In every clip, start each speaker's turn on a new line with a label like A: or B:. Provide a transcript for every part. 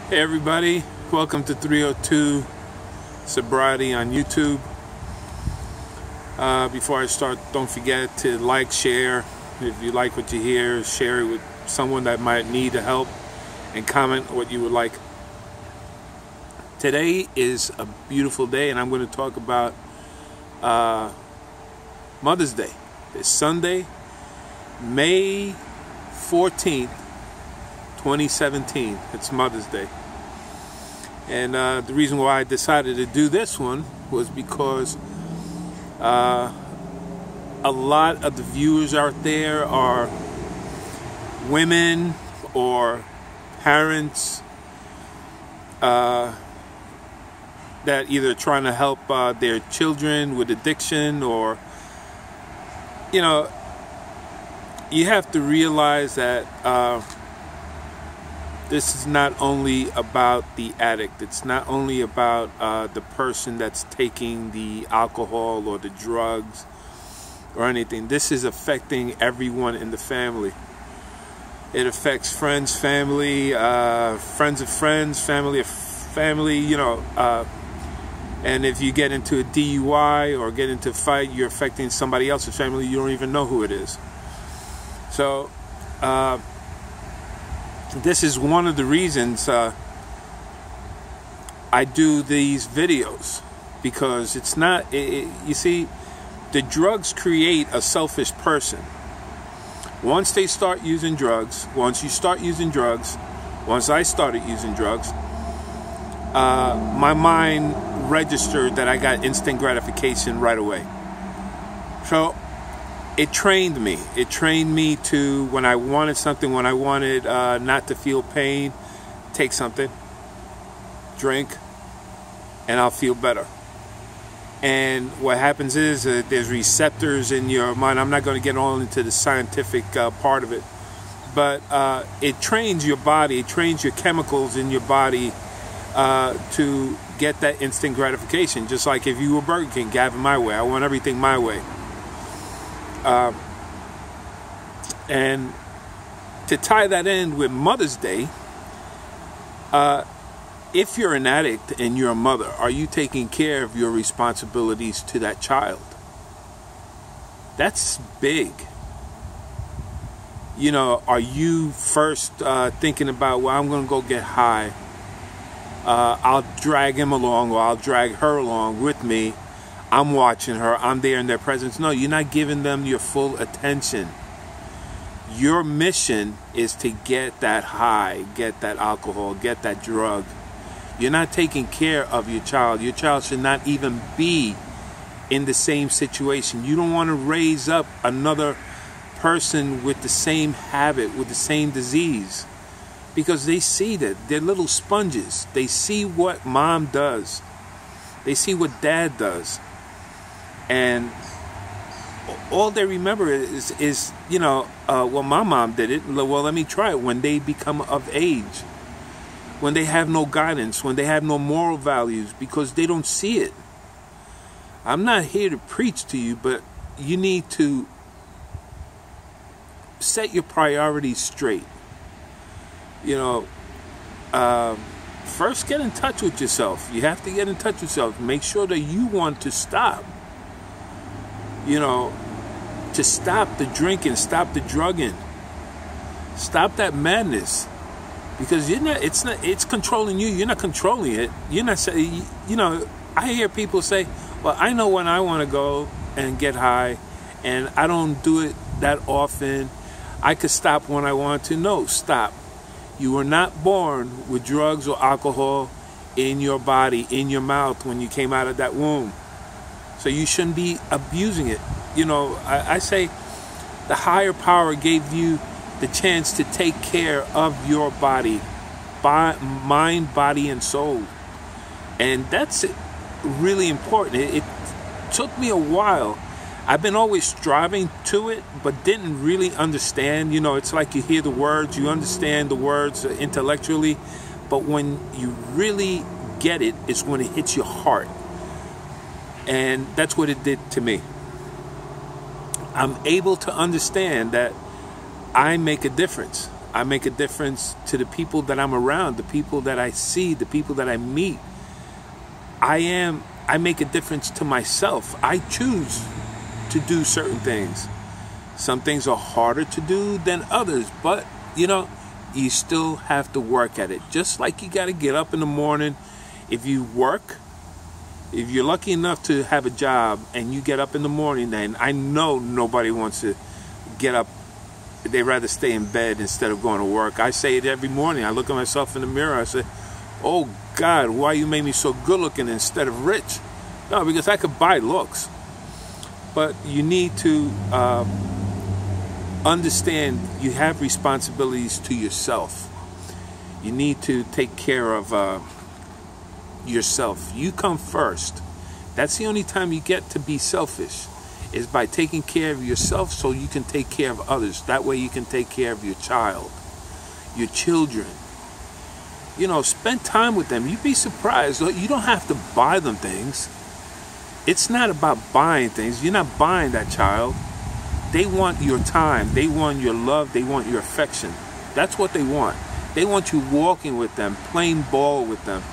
A: Hey everybody, welcome to 302 Sobriety on YouTube. Before I start, don't forget to like, share. If you like what you hear, share it with someone that might need the help, and comment what you would like. Today is a beautiful day, and I'm going to talk about Mother's Day. It's Sunday, May 14th, 2017. It's Mother's Day. And the reason why I decided to do this one was because a lot of the viewers out there are women or parents that either trying to help their children with addiction, or you have to realize that this is not only about the addict. It's not only about the person that's taking the alcohol or the drugs or anything. This is affecting everyone in the family. It affects friends, family, friends of friends, family of family, and if you get into a DUI or get into a fight, you're affecting somebody else's family. You don't even know who it is. So, this is one of the reasons I do these videos, because it's not, you see, the drugs create a selfish person. Once they start using drugs, once you start using drugs, once I started using drugs, my mind registered that I got instant gratification right away. So it trained me. It trained me to, when I wanted something, when I wanted not to feel pain, take something, drink, and I'll feel better. And what happens is there's receptors in your mind. I'm not going to get all into the scientific part of it, but it trains your body, it trains your chemicals in your body to get that instant gratification. Just like if you were Burger King, have it my way. I want everything my way. And to tie that in with Mother's Day, if you're an addict and you're a mother, are you taking care of your responsibilities to that child? That's big. Are you first thinking about, well, I'm going to go get high. I'll drag him along, or I'll drag her along with me. I'm watching her, I'm there in their presence. No, you're not giving them your full attention. Your mission is to get that high, get that alcohol, get that drug. You're not taking care of your child. Your child should not even be in the same situation. You don't want to raise up another person with the same habit, with the same disease, because they see that. They're little sponges. They see what mom does. They see what dad does. And all they remember is well, my mom did it. Well, let me try it. When they become of age, when they have no guidance, when they have no moral values, because they don't see it. I'm not here to preach to you, but you need to set your priorities straight. First get in touch with yourself. You have to get in touch with yourself. Make sure that you want to stop. To stop the drinking, stop the drugging, stop that madness, because it's controlling you. You're not controlling it. You're not saying, I hear people say, well, I know when I want to go and get high, and I don't do it that often. I could stop when I want to. No, stop. You were not born with drugs or alcohol in your body, in your mouth when you came out of that womb. So you shouldn't be abusing it. I say the higher power gave you the chance to take care of your body, mind, body, and soul. And that's really important. It took me a while. I've been always striving to it, but didn't really understand. It's like you hear the words, you understand the words intellectually, but when you really get it, it's when it hits your heart. And that's what it did to me. I'm able to understand that I make a difference. I make a difference to the people that I'm around, the people that I see, the people that I meet. I make a difference to myself. I choose to do certain things. Some things are harder to do than others, but you still have to work at it. Just like you got to get up in the morning. If you work, if you're lucky enough to have a job and you get up in the morning, then I know nobody wants to get up. They'd rather stay in bed instead of going to work. I say it every morning. I look at myself in the mirror. I say, oh God, why you made me so good looking instead of rich? No, because I could buy looks. But you need to understand you have responsibilities to yourself. You need to take care of yourself. You come first. That's the only time you get to be selfish, is by taking care of yourself so you can take care of others. That way you can take care of your child, your children. Spend time with them. You'd be surprised. You don't have to buy them things. It's not about buying things. You're not buying that child. They want your time. They want your love. They want your affection. That's what they want. They want you walking with them, playing ball with them,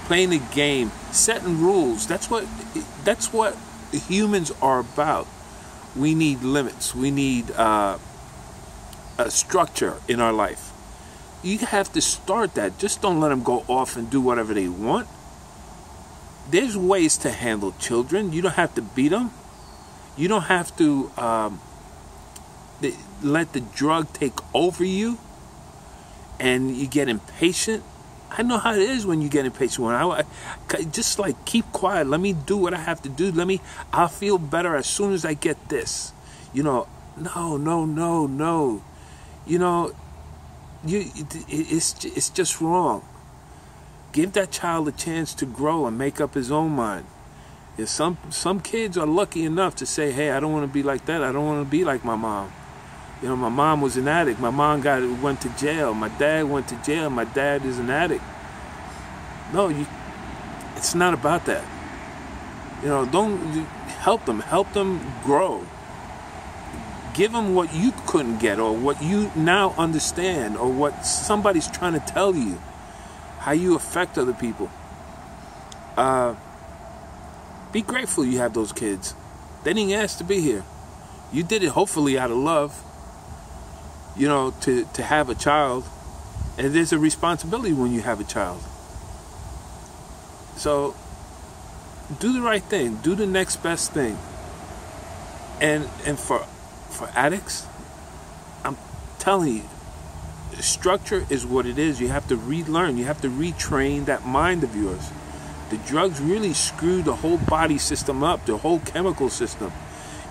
A: playing a game, setting rules. That's what humans are about. We need limits. We need a structure in our life. You have to start that. Just don't let them go off and do whatever they want. There's ways to handle children. You don't have to beat them. You don't have to let the drug take over you and you get impatient. I know how it is when you get impatient. When I just like, keep quiet. Let me do what I have to do. I'll feel better as soon as I get this. No. It's just wrong. Give that child a chance to grow and make up his own mind. If some kids are lucky enough to say, hey, I don't want to be like that. I don't want to be like my mom. My mom was an addict. My mom went to jail. My dad went to jail. My dad is an addict. No, it's not about that. Don't help them. Help them grow. Give them what you couldn't get, or what you now understand, or what somebody's trying to tell you. How you affect other people. Be grateful you have those kids. They didn't ask to be here. You did it hopefully out of love. To have a child. And there's a responsibility when you have a child. So, do the right thing. Do the next best thing. And for addicts, I'm telling you, structure is what it is. You have to relearn. You have to retrain that mind of yours. The drugs really screw the whole body system up, the whole chemical system.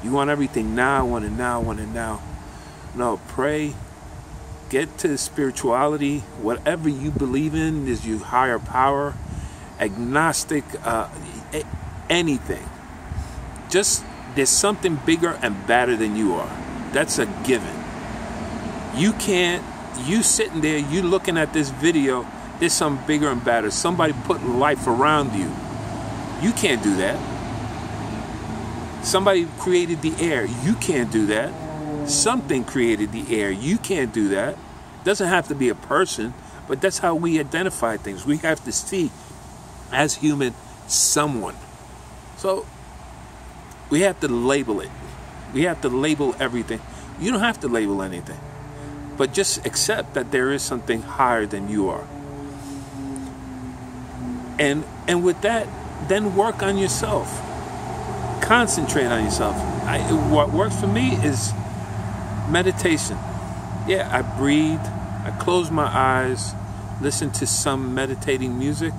A: You want everything now, want it now, want it now. No, pray. Get to spirituality. Whatever you believe in is your higher power. Agnostic, anything. Just, there's something bigger and badder than you are. That's a given. You sitting there, you looking at this video, there's something bigger and badder. Somebody putting life around you. You can't do that. Somebody created the air. You can't do that. Something created the air. You can't do that. Doesn't have to be a person, but that's how we identify things. We have to see, as human, someone. So, we have to label it. We have to label everything. You don't have to label anything. But just accept that there is something higher than you are. And with that, then work on yourself. Concentrate on yourself. What works for me is meditation. Yeah, I breathe. I close my eyes. Listen to some meditating music.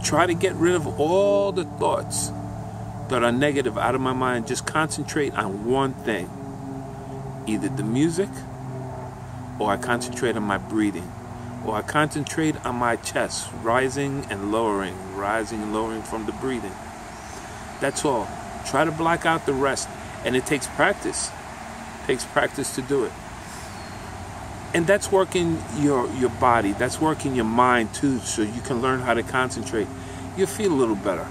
A: Try to get rid of all the thoughts that are negative out of my mind. Just concentrate on one thing. Either the music, or I concentrate on my breathing, or I concentrate on my chest, rising and lowering from the breathing. That's all. Try to block out the rest. And it takes practice. It takes practice to do it. And that's working your body. That's working your mind too, so you can learn how to concentrate. You'll feel a little better.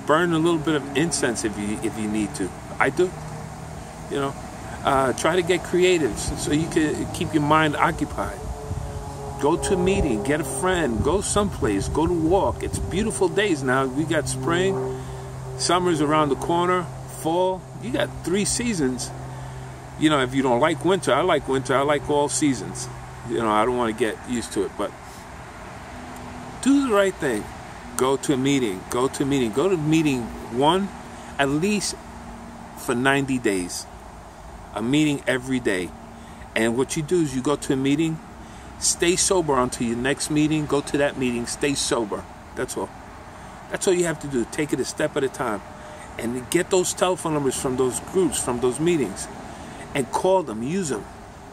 A: Burn a little bit of incense if you need to. I do. Try to get creative so you can keep your mind occupied. Go to a meeting, get a friend, go someplace, go to walk. It's beautiful days now. We got spring, summer's around the corner, fall. You got 3 seasons. You know, if you don't like winter, I like winter. I like all seasons. You know, I don't want to get used to it, but do the right thing. Go to a meeting. Go to a meeting. Go to meeting 1 at least for 90 days. A meeting every day. And what you do is you go to a meeting, stay sober until your next meeting, go to that meeting, stay sober. That's all. That's all you have to do. Take it a step at a time. And get those telephone numbers from those groups, from those meetings. And call them, use them.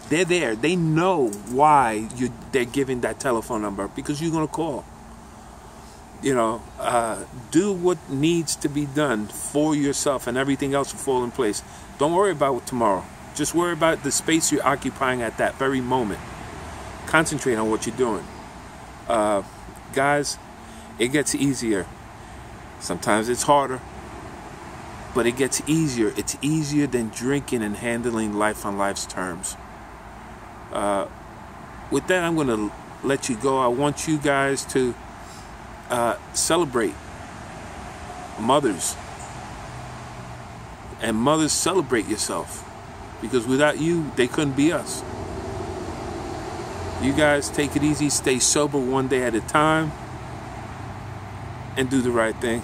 A: They're there. They know why they're giving that telephone number, because you're going to call. You know, do what needs to be done for yourself, and everything else will fall in place. Don't worry about tomorrow. Just worry about the space you're occupying at that very moment. Concentrate on what you're doing. Guys, it gets easier. Sometimes it's harder, but it gets easier. It's easier than drinking and handling life on life's terms. With that, I'm going to let you go. I want you guys to celebrate mothers. And mothers, celebrate yourself. Because without you, they couldn't be us. You guys take it easy. Stay sober one day at a time. And do the right thing.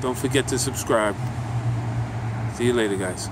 A: Don't forget to subscribe. See you later, guys.